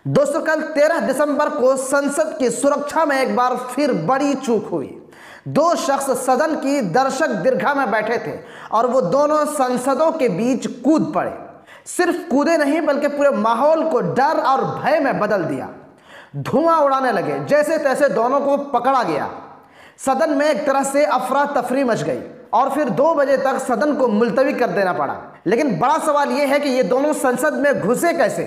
दोस्तों, कल 13 दिसंबर को संसद की सुरक्षा में एक बार फिर बड़ी चूक हुई। दो शख्स सदन की दर्शक दीर्घा में बैठे थे और वो दोनों संसदों के बीच कूद पड़े। सिर्फ कूदे नहीं बल्कि पूरे माहौल को डर और भय में बदल दिया। धुआं उड़ाने लगे, जैसे तैसे दोनों को पकड़ा गया। सदन में एक तरह से अफरा तफरी मच गई और फिर 2 बजे तक सदन को मुलतवी कर देना पड़ा। लेकिन बड़ा सवाल यह है कि ये दोनों संसद में घुसे कैसे?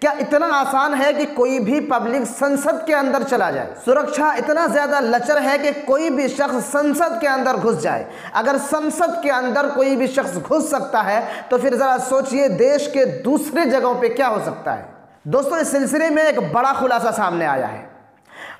क्या इतना आसान है कि कोई भी पब्लिक संसद के अंदर चला जाए? सुरक्षा इतना ज्यादा लचर है कि कोई भी शख्स संसद के अंदर घुस जाए। अगर संसद के अंदर कोई भी शख्स घुस सकता है तो फिर जरा सोचिए देश के दूसरे जगहों पे क्या हो सकता है। दोस्तों, इस सिलसिले में एक बड़ा खुलासा सामने आया है।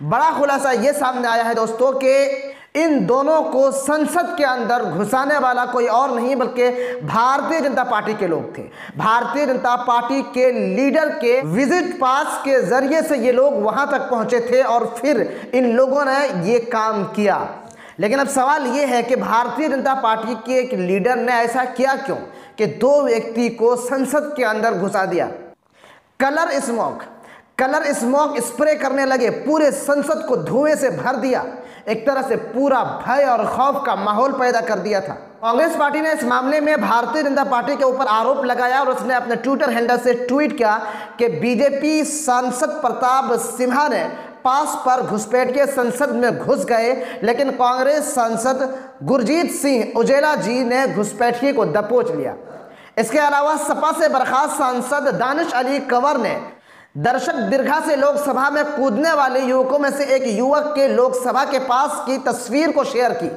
बड़ा खुलासा यह सामने आया है दोस्तों कि इन दोनों को संसद के अंदर घुसाने वाला कोई और नहीं बल्कि भारतीय जनता पार्टी के लोग थे। भारतीय जनता पार्टी के लीडर के विजिट पास के जरिए से ये लोग वहां तक पहुंचे थे और फिर इन लोगों ने ये काम किया। लेकिन अब सवाल ये है कि भारतीय जनता पार्टी के एक लीडर ने ऐसा किया क्यों कि 2 व्यक्ति को संसद के अंदर घुसा दिया। कलर स्मोक स्प्रे करने लगे, पूरे संसद को धुएं से भर दिया, एक तरह से पूरा भय और खौफ का माहौल पैदा कर दिया था। कांग्रेस पार्टी ने इस मामले में भारतीय जनता पार्टी के ऊपर आरोप लगाया और उसने अपने ट्विटर हैंडल से ट्वीट किया कि बीजेपी सांसद प्रताप सिन्हा ने पास पर घुसपैठ के संसद में घुस गए, लेकिन कांग्रेस सांसद गुरजीत सिंह औजेला जी ने घुसपैठिए को दबोच लिया। इसके अलावा सपा से बर्खास्त सांसद दानिश अली कंवर ने दर्शक दीर्घा से लोकसभा में कूदने वाले युवकों में से एक युवक के लोकसभा के पास की तस्वीर को शेयर की।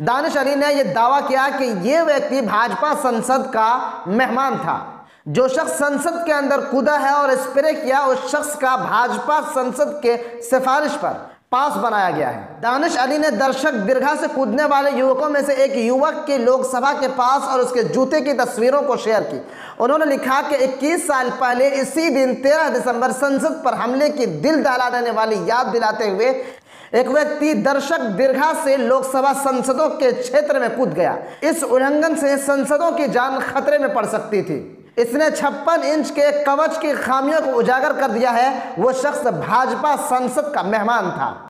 दानिश अली ने यह दावा किया कि यह व्यक्ति भाजपा संसद का मेहमान था। जो शख्स संसद के अंदर कूदा है और स्प्रे किया, उस शख्स का भाजपा संसद के सिफारिश पर पास बनाया गया है। दानिश अली ने दर्शक दीर्घा से कूदने वाले युवकों में से एक युवक के लोकसभा के पास और उसके जूते की तस्वीरों को शेयर की। उन्होंने लिखा कि 21 साल पहले इसी दिन 13 दिसंबर संसद पर हमले की दिल दहला देने वाली याद दिलाते हुए एक व्यक्ति दर्शक दीर्घा से लोकसभा संसदों के क्षेत्र में कूद गया। इस उल्लंघन से संसदों की जान खतरे में पड़ सकती थी। इसने 56 इंच के कवच की खामियों को उजागर कर दिया है। वो शख्स भाजपा संसद का मेहमान था।